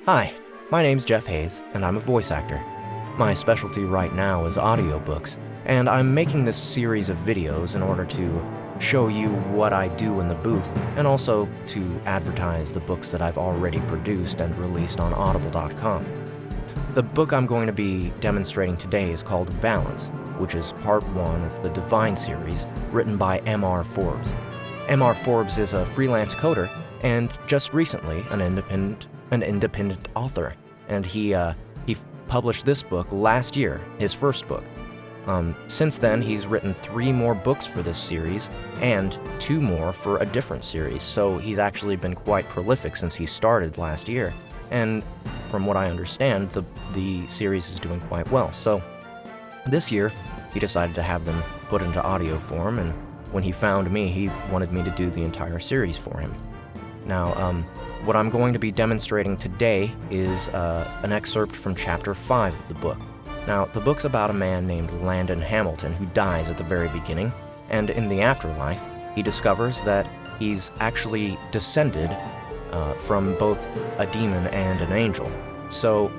Hi, my name's Jeff Hayes, and I'm a voice actor. My specialty right now is audiobooks, and I'm making this series of videos in order to show you what I do in the booth, and also to advertise the books that I've already produced and released on audible.com. The book I'm going to be demonstrating today is called Balance, which is part 1 of the Divine series written by M.R. Forbes. M.R. Forbes is a freelance coder and just recently an independent author, and he published this book last year, his first book. Since then, he's written 3 more books for this series and 2 more for a different series, so he's actually been quite prolific since he started last year, and from what I understand, the series is doing quite well. So this year, he decided to have them put into audio form, and when he found me, he wanted me to do the entire series for him. Now, what I'm going to be demonstrating today is an excerpt from Chapter 5 of the book. Now, the book's about a man named Landon Hamilton who dies at the very beginning, and in the afterlife, he discovers that he's actually descended from both a demon and an angel. So,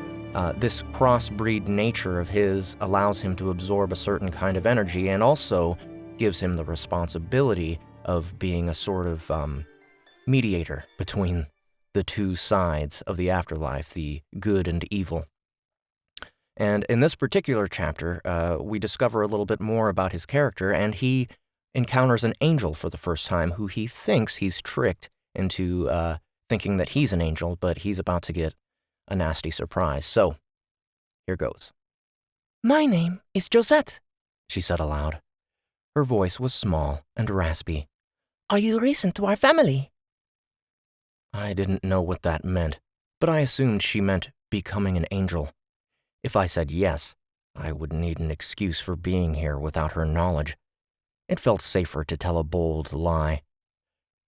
this crossbreed nature of his allows him to absorb a certain kind of energy and also gives him the responsibility of being a sort of mediator between the two sides of the afterlife, the good and evil. And in this particular chapter, we discover a little bit more about his character, and he encounters an angel for the first time who he thinks he's tricked into thinking that he's an angel, but he's about to get a nasty surprise. So, here goes. "My name is Josette," she said aloud. Her voice was small and raspy. "Are you recent to our family?" I didn't know what that meant, but I assumed she meant becoming an angel. If I said yes, I would need an excuse for being here without her knowledge. It felt safer to tell a bold lie.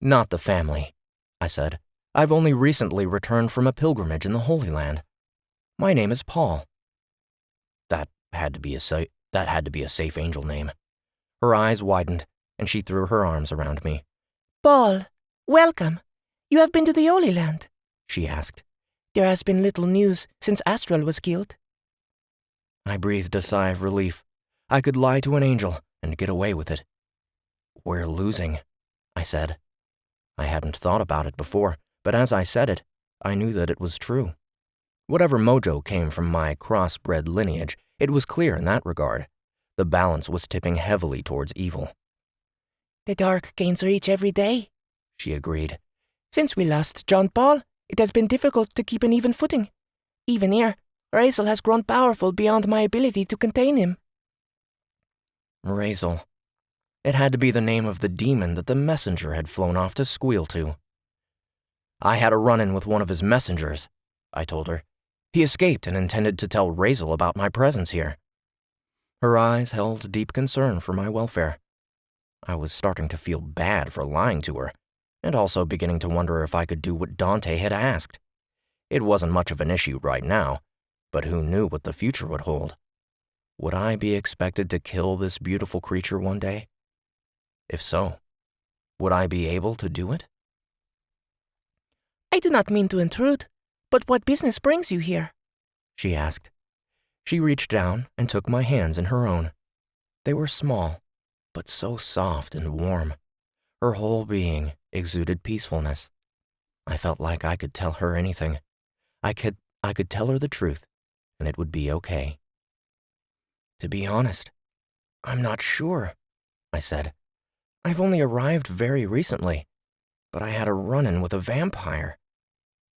"Not the family," I said. "I've only recently returned from a pilgrimage in the Holy Land. My name is Paul." That had to be a safe angel name. Her eyes widened, and she threw her arms around me. "Paul, welcome. You have been to the Holy Land?" she asked. "There has been little news since Astral was killed." I breathed a sigh of relief. I could lie to an angel and get away with it. "We're losing," I said. I hadn't thought about it before, but as I said it, I knew that it was true. Whatever mojo came from my crossbred lineage, it was clear in that regard. The balance was tipping heavily towards evil. "The dark gains reach every day," she agreed. "Since we lost John Paul, it has been difficult to keep an even footing. Even here, Razel has grown powerful beyond my ability to contain him." Razel. It had to be the name of the demon that the messenger had flown off to squeal to. "I had a run-in with one of his messengers," I told her. "He escaped and intended to tell Razel about my presence here." Her eyes held deep concern for my welfare. I was starting to feel bad for lying to her, and also beginning to wonder if I could do what Dante had asked. It wasn't much of an issue right now, but who knew what the future would hold? Would I be expected to kill this beautiful creature one day? If so, would I be able to do it? "I do not mean to intrude, but what business brings you here?" she asked. She reached down and took my hands in her own. They were small, but so soft and warm. Her whole being exuded peacefulness. I felt like I could tell her anything. I could tell her the truth, and it would be okay. "To be honest, I'm not sure," I said. "I've only arrived very recently, but I had a run-in with a vampire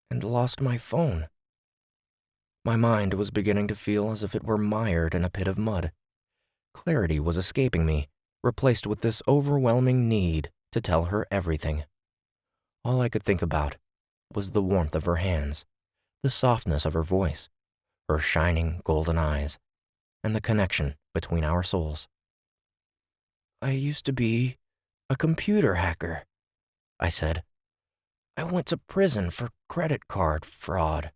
and lost my phone." My mind was beginning to feel as if it were mired in a pit of mud. Clarity was escaping me, replaced with this overwhelming need to tell her everything. All I could think about was the warmth of her hands, the softness of her voice, her shining golden eyes, and the connection between our souls. "I used to be a computer hacker," I said. "I went to prison for credit card fraud."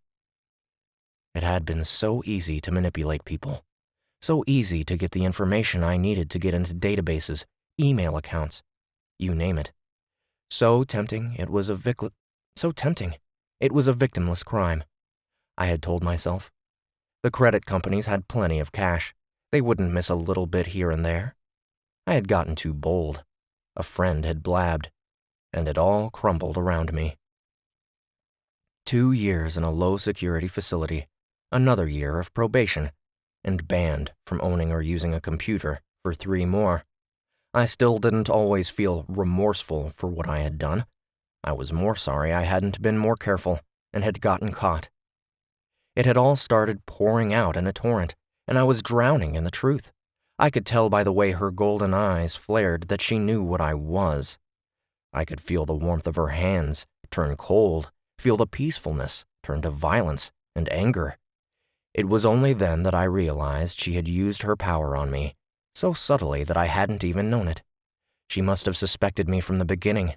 It had been so easy to manipulate people, so easy to get the information I needed to get into databases, email accounts, you name it. So tempting it was a victimless crime. I had told myself. The credit companies had plenty of cash. They wouldn't miss a little bit here and there. I had gotten too bold. A friend had blabbed, and it all crumbled around me. 2 years in a low-security facility, another year of probation, and banned from owning or using a computer for 3 more. I still didn't always feel remorseful for what I had done. I was more sorry I hadn't been more careful and had gotten caught. It had all started pouring out in a torrent, and I was drowning in the truth. I could tell by the way her golden eyes flared that she knew what I was. I could feel the warmth of her hands turn cold, feel the peacefulness turn to violence and anger. It was only then that I realized she had used her power on me, so subtly that I hadn't even known it. She must have suspected me from the beginning.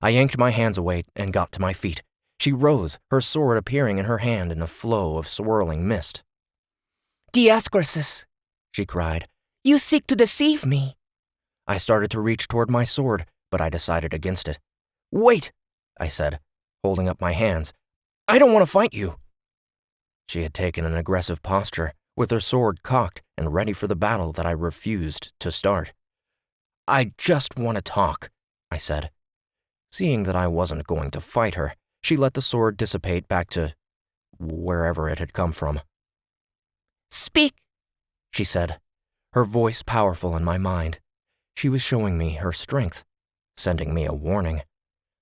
I yanked my hands away and got to my feet. She rose, her sword appearing in her hand in a flow of swirling mist. Diascorsis, she cried. You seek to deceive me. I started to reach toward my sword, but I decided against it. Wait, I said, holding up my hands. I don't want to fight you. She had taken an aggressive posture, with her sword cocked and ready for the battle that I refused to start. I just want to talk, I said. Seeing that I wasn't going to fight her, she let the sword dissipate back to wherever it had come from. Speak, she said, her voice powerful in my mind. She was showing me her strength, sending me a warning.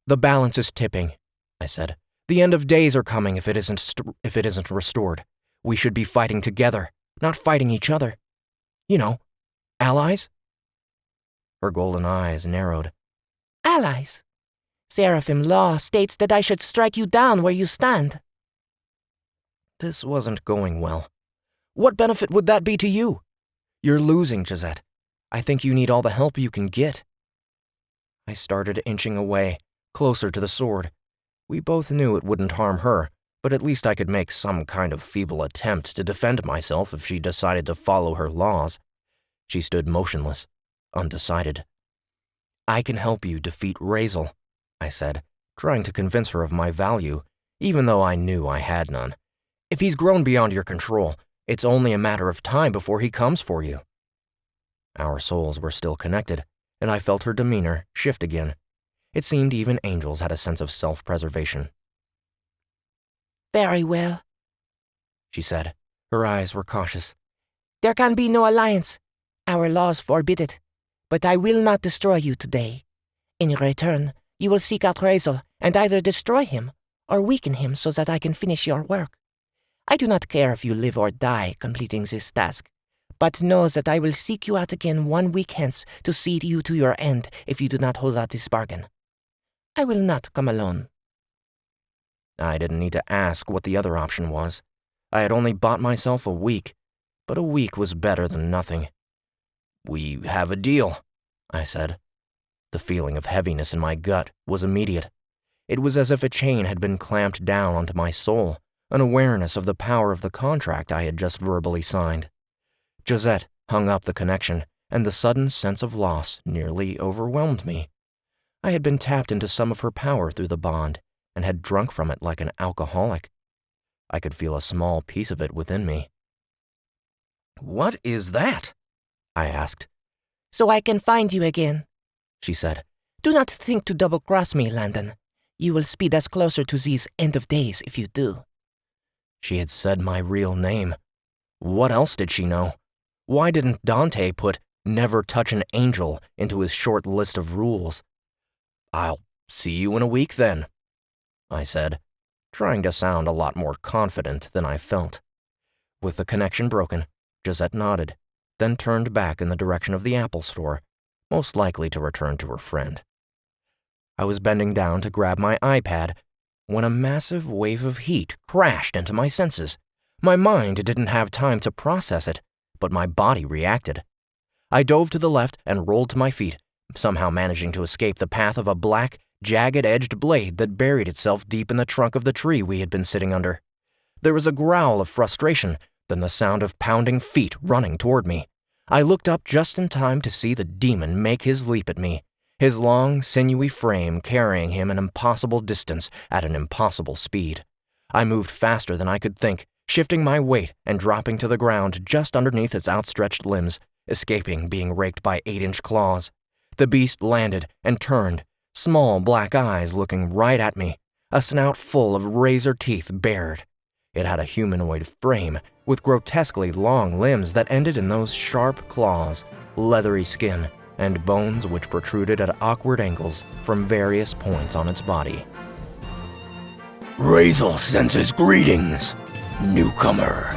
The balance is tipping, I said. The end of days are coming if it isn't restored. We should be fighting together, not fighting each other. You know, allies? Her golden eyes narrowed. Allies? Seraphim law states that I should strike you down where you stand. This wasn't going well. What benefit would that be to you? You're losing, Gisette. I think you need all the help you can get. I started inching away, closer to the sword. We both knew it wouldn't harm her, but at least I could make some kind of feeble attempt to defend myself if she decided to follow her laws. She stood motionless, undecided. I can help you defeat Razel, I said, trying to convince her of my value, even though I knew I had none. If he's grown beyond your control, it's only a matter of time before he comes for you. Our souls were still connected, and I felt her demeanor shift again. It seemed even angels had a sense of self-preservation. Very well, she said. Her eyes were cautious. There can be no alliance. Our laws forbid it. But I will not destroy you today. In return, you will seek out Razel and either destroy him or weaken him so that I can finish your work. I do not care if you live or die completing this task, but know that I will seek you out again 1 week hence to see you to your end if you do not hold out this bargain. I will not come alone. I didn't need to ask what the other option was. I had only bought myself a week, but a week was better than nothing. We have a deal, I said. The feeling of heaviness in my gut was immediate. It was as if a chain had been clamped down onto my soul, an awareness of the power of the contract I had just verbally signed. Gisette hung up the connection, and the sudden sense of loss nearly overwhelmed me. I had been tapped into some of her power through the bond, and had drunk from it like an alcoholic. I could feel a small piece of it within me. What is that? I asked. So I can find you again, she said. Do not think to double-cross me, Landon. You will speed us closer to these end of days if you do. She had said my real name. What else did she know? Why didn't Dante put "never touch an angel" into his short list of rules? I'll see you in a week then, I said, trying to sound a lot more confident than I felt. With the connection broken, Gisette nodded, then turned back in the direction of the Apple store, most likely to return to her friend. I was bending down to grab my iPad when a massive wave of heat crashed into my senses. My mind didn't have time to process it, but my body reacted. I dove to the left and rolled to my feet, somehow managing to escape the path of a black, jagged-edged blade that buried itself deep in the trunk of the tree we had been sitting under. There was a growl of frustration, then the sound of pounding feet running toward me. I looked up just in time to see the demon make his leap at me, his long, sinewy frame carrying him an impossible distance at an impossible speed. I moved faster than I could think, shifting my weight and dropping to the ground just underneath its outstretched limbs, escaping being raked by 8-inch claws. The beast landed and turned, small black eyes looking right at me, a snout full of razor teeth bared. It had a humanoid frame with grotesquely long limbs that ended in those sharp claws, leathery skin, and bones which protruded at awkward angles from various points on its body. Razel sends his greetings, newcomer.